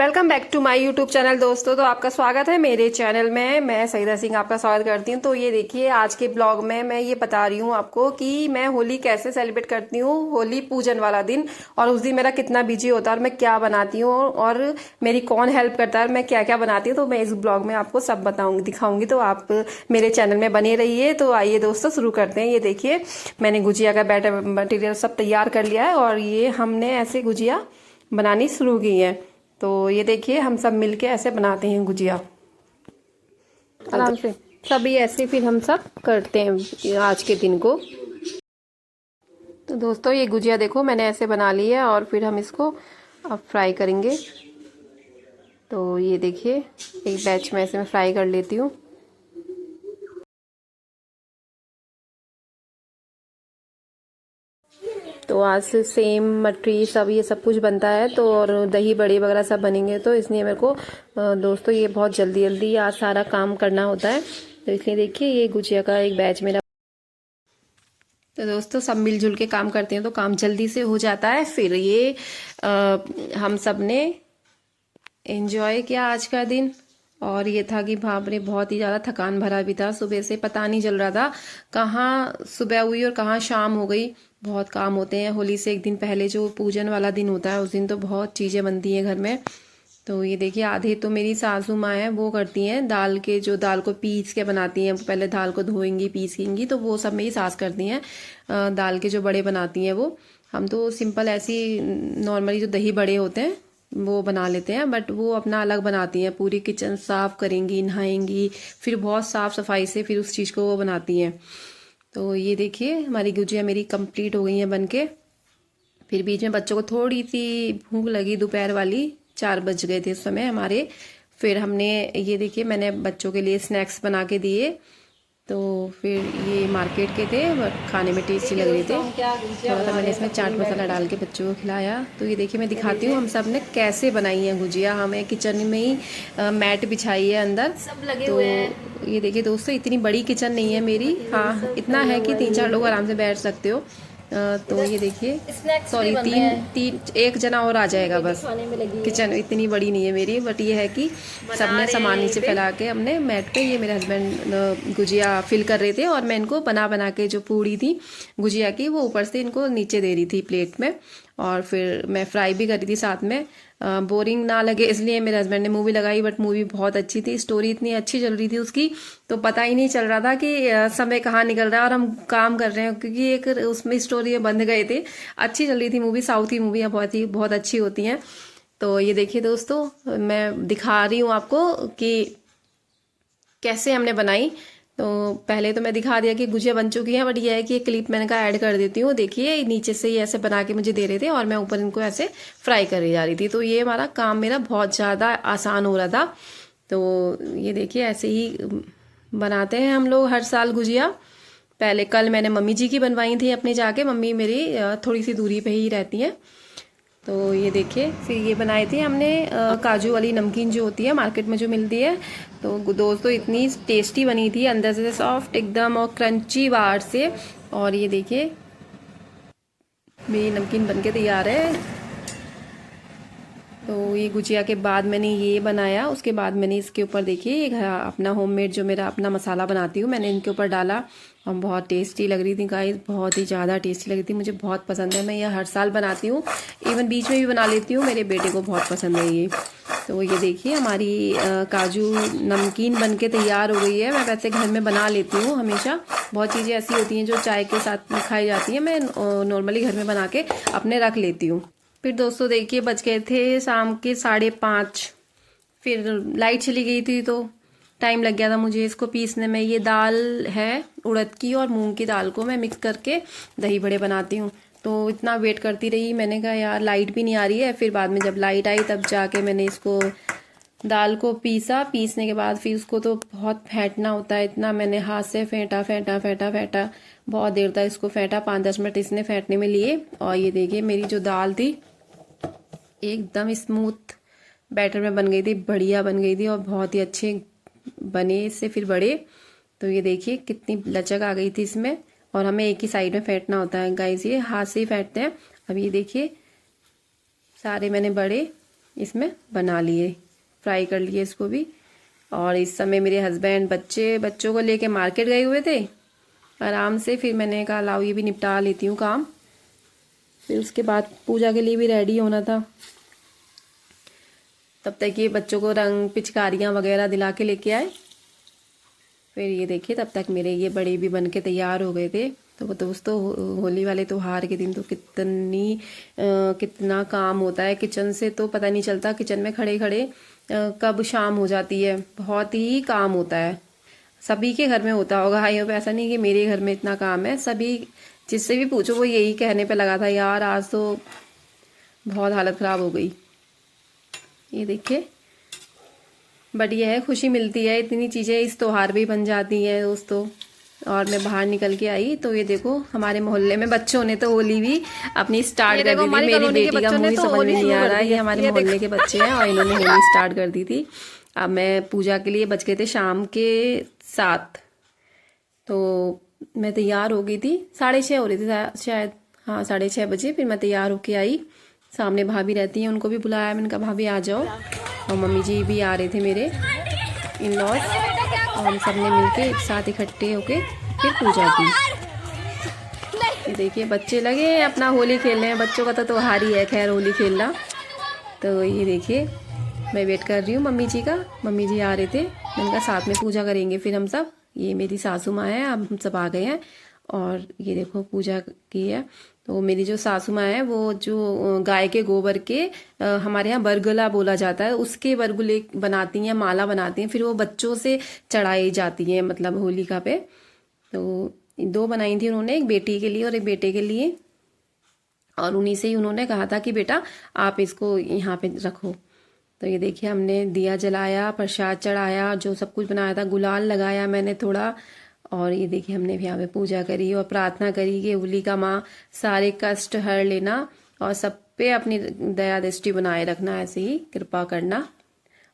Welcome back to my YouTube channel दोस्तों। तो आपका स्वागत है मेरे चैनल में। मैं सईदा सिंह आपका स्वागत करती हूँ। तो ये देखिए, आज के ब्लॉग में मैं ये बता रही हूँ आपको कि मैं होली कैसे सेलिब्रेट करती हूँ, होली पूजन वाला दिन, और उस दिन मेरा कितना बिजी होता है और मैं क्या बनाती हूँ और मेरी कौन हेल्प करता है और मैं क्या क्या बनाती हूँ। तो मैं इस ब्लॉग में आपको सब बताऊंगी, दिखाऊंगी। तो आप मेरे चैनल में बने रहिए। तो आइए दोस्तों, शुरू करते हैं। ये देखिए, मैंने गुजिया का बैटर मटेरियल सब तैयार कर लिया है और ये हमने ऐसे गुजिया बनानी शुरू की है। तो ये देखिए, हम सब मिलके ऐसे बनाते हैं गुजिया आराम से। सभी ऐसे फिर हम सब करते हैं आज के दिन को। तो दोस्तों, ये गुजिया देखो मैंने ऐसे बना ली है और फिर हम इसको अब फ्राई करेंगे। तो ये देखिए, एक बैच में ऐसे मैं फ्राई कर लेती हूँ। तो आज से सेम मटरी सब ये सब कुछ बनता है, तो और दही बड़े वगैरह सब बनेंगे। तो इसलिए मेरे को दोस्तों ये बहुत जल्दी जल्दी आज सारा काम करना होता है। तो इसलिए देखिए, ये गुजिया का एक बैच मेरा। तो दोस्तों, सब मिलजुल के काम करते हैं तो काम जल्दी से हो जाता है। फिर ये हम सब ने एंजॉय किया आज का दिन। और ये था कि बाप रे, बहुत ही ज़्यादा थकान भरा भी था। सुबह से पता नहीं चल रहा था कहाँ सुबह हुई और कहाँ शाम हो गई। बहुत काम होते हैं। होली से एक दिन पहले जो पूजन वाला दिन होता है, उस दिन तो बहुत चीज़ें बनती हैं घर में। तो ये देखिए, आधे तो मेरी सासू माँ है, वो करती हैं दाल के, जो दाल को पीस के बनाती हैं। पहले दाल को धोएंगी, पीसेंगी, तो वो सब मेरी सास करती हैं। दाल के जो बड़े बनाती हैं वो। हम तो सिंपल ऐसी नॉर्मली जो दही बड़े होते हैं वो बना लेते हैं, बट वो अपना अलग बनाती हैं। पूरी किचन साफ करेंगी, नहाएंगी, फिर बहुत साफ सफाई से फिर उस चीज़ को वो बनाती हैं। तो ये देखिए, हमारी गुजिया मेरी कंप्लीट हो गई है बनके। फिर बीच में बच्चों को थोड़ी सी भूख लगी, दोपहर वाली 4 बज गए थे उस समय हमारे। फिर हमने ये देखिए, मैंने बच्चों के लिए स्नैक्स बना के दिए। तो फिर ये मार्केट के थे, खाने में टेस्टी लग रहे थे। थोड़ा सा मैंने इसमें चाट मसाला डाल के बच्चों को खिलाया। तो ये देखिए, मैं दिखाती हूँ हम सब ने कैसे बनाई है गुजिया। हमें किचन में ही मैट बिछाई है अंदर सब लगे हुए हैं। ये देखिए दोस्तों, इतनी बड़ी किचन नहीं है मेरी। हाँ, इतना है कि 3-4 लोग आराम से बैठ सकते हो। तो ये देखिए, सॉरी, एक जना और आ जाएगा बस। किचन इतनी बड़ी नहीं है मेरी, बट ये है कि सबने सामान नीचे फैला के हमने मैट पे, ये मेरे हस्बैंड गुजिया फिल कर रहे थे और मैं इनको बना बना के जो पूड़ी थी गुजिया की, वो ऊपर से इनको नीचे दे रही थी प्लेट में। और फिर मैं फ्राई भी कर रही थी साथ में। बोरिंग ना लगे इसलिए मेरे हस्बैंड ने मूवी लगाई, बट मूवी बहुत अच्छी थी। स्टोरी इतनी अच्छी चल रही थी उसकी, तो पता ही नहीं चल रहा था कि समय कहाँ निकल रहा है और हम काम कर रहे हैं, क्योंकि एक उसमें स्टोरी बंध गए थे। अच्छी चल रही थी मूवी। साउथ की मूवियाँ बहुत अच्छी होती हैं। तो ये देखिए दोस्तों, मैं दिखा रही हूँ आपको कि कैसे हमने बनाई। तो पहले तो मैं दिखा दिया कि गुजिया बन चुकी है, बट ये है कि एक क्लिप मैंने कहा ऐड कर देती हूँ। देखिए, नीचे से ये ऐसे बना के मुझे दे रहे थे और मैं ऊपर इनको ऐसे फ्राई करी जा रही थी। तो ये हमारा काम मेरा बहुत ज़्यादा आसान हो रहा था। तो ये देखिए, ऐसे ही बनाते हैं हम लोग हर साल गुजिया। पहले कल मैंने मम्मी जी की बनवाई थी अपने जाके। मम्मी मेरी थोड़ी सी दूरी पे ही रहती हैं। तो ये देखिए, फिर ये बनाए थे हमने काजू वाली नमकीन जो होती है मार्केट में जो मिलती है। तो दोस्तों, इतनी टेस्टी बनी थी, अंदर से सॉफ्ट एकदम और क्रंची बाहर से। और ये देखिए, मेरी नमकीन बनके तैयार है। तो ये गुजिया के बाद मैंने ये बनाया। उसके बाद मैंने इसके ऊपर देखिए, ये अपना होममेड जो मेरा अपना मसाला बनाती हूँ, मैंने इनके ऊपर डाला और बहुत टेस्टी लग रही थी गाइस। बहुत ही ज़्यादा टेस्टी लग रही थी, मुझे बहुत पसंद है। मैं ये हर साल बनाती हूँ, इवन बीच में भी बना लेती हूँ। मेरे बेटे को बहुत पसंद है ये। तो ये देखिए, हमारी काजू नमकीन बन के तैयार हो गई है। मैं वैसे घर में बना लेती हूँ हमेशा। बहुत चीज़ें ऐसी होती हैं जो चाय के साथ खाई जाती हैं, मैं नॉर्मली घर में बना के अपने रख लेती हूँ। फिर दोस्तों देखिए, बज गए थे शाम के 5:30। फिर लाइट चली गई थी तो टाइम लग गया था मुझे इसको पीसने में। ये दाल है उड़द की और मूंग की दाल को मैं मिक्स करके दही बड़े बनाती हूँ। तो इतना वेट करती रही, मैंने कहा यार लाइट भी नहीं आ रही है। फिर बाद में जब लाइट आई तब जाके मैंने इसको दाल को पीसा। पीसने के बाद फिर उसको तो बहुत फेंटना होता है, इतना मैंने हाथ से फेंटा फेंटा फेंटा फेंटा, बहुत देर तक इसको फेंटा। 5-10 मिनट इसने फेंटने में लिए। और ये देखिए, मेरी जो दाल थी एकदम स्मूथ बैटर में बन गई थी, बढ़िया बन गई थी और बहुत ही अच्छे बने इससे फिर बड़े। तो ये देखिए, कितनी लचक आ गई थी इसमें। और हमें एक ही साइड में फेंटना होता है गाइस, ये हाथ से ही फेंटते हैं। अब ये देखिए, सारे मैंने बड़े इसमें बना लिए, फ्राई कर लिए इसको भी। और इस समय मेरे हस्बैंड बच्चों को लेके मार्केट गए हुए थे आराम से। फिर मैंने कहा लाओ ये भी निपटा लेती हूँ काम। फिर उसके बाद पूजा के लिए भी रेडी होना था। तब तक ये बच्चों को रंग पिचकारियाँ वगैरह दिला के लेके आए। फिर ये देखिए तब तक मेरे ये बड़े भी बन के तैयार हो गए थे। तो दोस्तों होली वाले त्योहार के दिन तो कितना काम होता है किचन से, तो पता नहीं चलता किचन में खड़े खड़े कब शाम हो जाती है। बहुत ही काम होता है, सभी के घर में होता होगा। आई होप ऐसा नहीं कि मेरे घर में इतना काम है। सभी जिससे भी पूछो वो यही कहने पे लगा था, यार आज तो बहुत हालत ख़राब हो गई। ये देखिए बट ये है खुशी मिलती है, इतनी चीज़ें इस त्योहार भी बन जाती हैं दोस्तों। और मैं बाहर निकल के आई तो ये देखो हमारे मोहल्ले में बच्चों ने तो होली भी अपनी स्टार्ट कर दी थी। मेरी बेटी का मुझे समझ में नहीं आ रहा है, ये हमारे मोहल्ले के बच्चे हैं और इन्होंने होली स्टार्ट कर दी थी। अब मैं पूजा के लिए बज गए थे शाम के 7, तो मैं तैयार हो गई थी। 6:30 हो रही थी शायद, हाँ 6:30 बजे। फिर मैं तैयार होके आई। सामने भाभी रहती हैं, उनको भी बुलाया। मैंने कहा भाभी आ जाओ। और मम्मी जी भी आ रहे थे मेरे इन लॉज, और हम सब ने मिलके एक साथ इकट्ठे होके फिर पूजा की। ये देखिए बच्चे लगे हैं अपना होली खेलने में। बच्चों का तो त्योहार ही है खैर होली खेलना। तो ये देखिए मैं वेट कर रही हूँ मम्मी जी का। मम्मी जी आ रहे थे, मैंने कहा साथ में पूजा करेंगे फिर हम सब। ये मेरी सासू माँ है, अब हम सब आ गए हैं। और ये देखो पूजा की है। तो मेरी जो सासू माँ है वो जो गाय के गोबर के हमारे यहाँ बरगला बोला जाता है, उसके बरगुले बनाती हैं, माला बनाती हैं। फिर वो बच्चों से चढ़ाई जाती है मतलब होलिका पे। तो 2 बनाई थी उन्होंने, एक बेटी के लिए और एक बेटे के लिए। और उन्हीं से ही उन्होंने कहा था कि बेटा आप इसको यहाँ पे रखो। तो ये देखिए हमने दिया जलाया, प्रसाद चढ़ाया, जो सब कुछ बनाया था, गुलाल लगाया मैंने थोड़ा। और ये देखिए हमने भी यहाँ पे पूजा करी और प्रार्थना करी कि होलिका माँ सारे कष्ट हर लेना और सब पे अपनी दया दृष्टि बनाए रखना, ऐसे ही कृपा करना।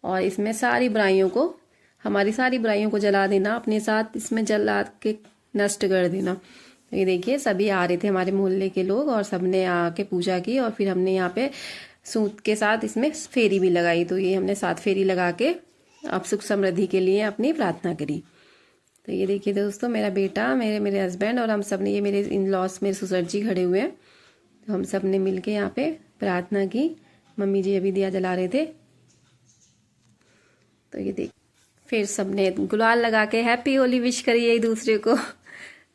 और इसमें सारी बुराइयों को, हमारी सारी बुराइयों को जला देना, अपने साथ इसमें जला के नष्ट कर देना। तो ये देखिए सभी आ रहे थे हमारे मोहल्ले के लोग और सबने आके पूजा की। और फिर हमने यहाँ पे सूत के साथ इसमें फेरी भी लगाई। तो ये हमने 7 फेरी लगा के अब सुख समृद्धि के लिए अपनी प्रार्थना करी। तो ये देखिए दोस्तों मेरा बेटा, मेरे हस्बैंड और हम सब ने, ये मेरे इन लॉस मेरे ससुर जी खड़े हुए हैं। तो हम सब ने मिल के यहाँ पे प्रार्थना की। मम्मी जी अभी दिया जला रहे थे। तो ये देख फिर सबने गुलाल लगा के हैप्पी होली विश करी एक दूसरे को।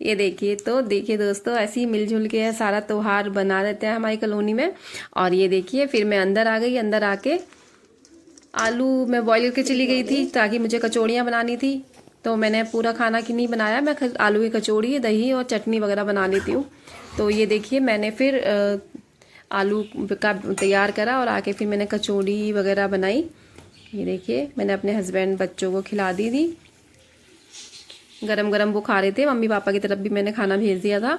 ये देखिए, तो देखिए दोस्तों ऐसे ही मिलजुल के सारा त्योहार बना रहते हैं हमारी कॉलोनी में। और ये देखिए फिर मैं अंदर आ गई। अंदर आके आलू मैं बॉईल करके चली गई थी ताकि मुझे कचौड़ियाँ बनानी थी। तो मैंने पूरा खाना की नहीं बनाया, मैं आलू की कचौड़ी, दही और चटनी वगैरह बना लेती हूँ। तो ये देखिए मैंने फिर आलू का तैयार करा और आके फिर मैंने कचौड़ी वगैरह बनाई। ये देखिए मैंने अपने हस्बैंड बच्चों को खिला दी थी, गरम गरम वो खा रहे थे। मम्मी पापा की तरफ भी मैंने खाना भेज दिया था।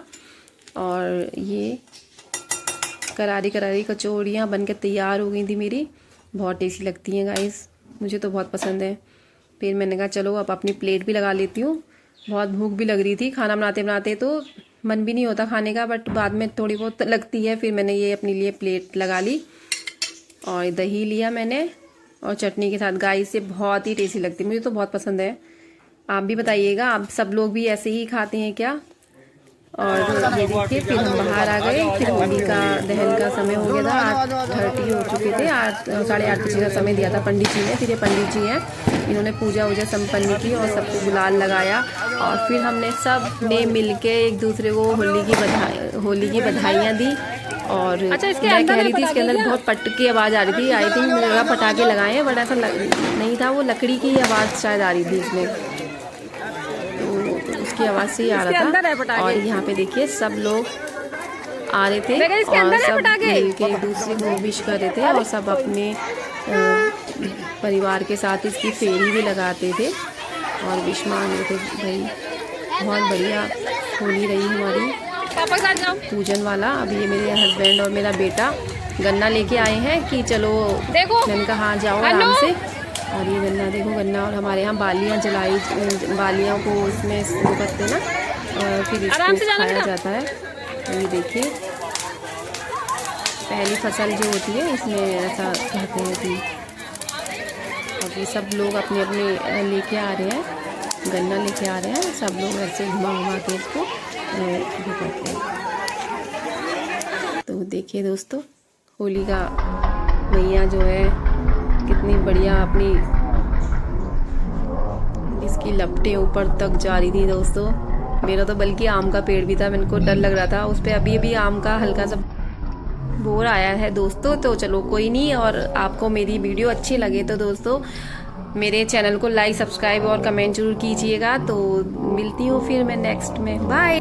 और ये करारी करारी कचौड़ियाँ बनकर तैयार हो गई थी मेरी। बहुत टेस्टी लगती हैं गाइस, मुझे तो बहुत पसंद है। फिर मैंने कहा चलो अब अपनी प्लेट भी लगा लेती हूँ। बहुत भूख भी लग रही थी, खाना बनाते बनाते तो मन भी नहीं होता खाने का, बट बाद में थोड़ी बहुत लगती है। फिर मैंने ये अपने लिए प्लेट लगा ली और दही लिया मैंने और चटनी के साथ। गाइस से बहुत ही टेस्टी लगती है, मुझे तो बहुत पसंद है। आप भी बताइएगा, आप सब लोग भी ऐसे ही खाते हैं क्या? और ये देखिए फिर हम बाहर आ गए। फिर होली का दहन का समय हो गया था, 8:30 हो चुके थे। 8:30 बजे का समय दिया था पंडित जी ने। फिर ये पंडित जी हैं, इन्होंने पूजा वूजा संपन्न की और सबको गुलाल लगाया। और फिर हमने सब ने मिलके एक दूसरे को होली की बधाइयाँ दी। और मैं कह रही थी इसके अंदर बहुत पटकी आवाज़ आ रही थी। आई थिंक मुझे लगा पटाखे लगाए हैं, बट ऐसा नहीं था, वो लकड़ी की आवाज़ शायद आ रही थी इसमें, की आवाज़ से ही आ रहा था। और यहाँ पे देखिए सब लोग आ रहे थे और सब मिलके एक दूसरे को विश कर रहे थे और सब अपने परिवार के साथ इसकी फेरी भी लगाते थे और विश मांग रहे थे। भाई बहुत बढ़िया होली रही हमारी पूजन वाला। अभी ये मेरे हस्बैंड और मेरा बेटा गन्ना लेके आए हैं कि चलो, मैंने कहा हाँ जाओ आराम से। और ये गन्ना देखो, गन्ना। और हमारे यहाँ बालियाँ जलाई, बालियों को उसमें वो करते ना, फिर इसको खाया जाता है। ये देखिए पहली फसल जो होती है इसमें ऐसा कहते हैं कि अब ये सब लोग अपने अपने लेके आ रहे हैं, गन्ना लेके आ रहे हैं, सब लोग ऐसे घुमा के इसको वो करते हैं। तो देखिए दोस्तों, होली का मैया जो है कितनी बढ़िया अपनी इसकी लपटें ऊपर तक जा रही थी दोस्तों। मेरा तो बल्कि आम का पेड़ भी था, मेरे को डर लग रहा था उस पर, अभी आम का हल्का सा बोर आया है दोस्तों। तो चलो कोई नहीं, और आपको मेरी वीडियो अच्छी लगे तो दोस्तों मेरे चैनल को लाइक, सब्सक्राइब और कमेंट जरूर कीजिएगा। तो मिलती हूँ फिर मैं नेक्स्ट में, बाय।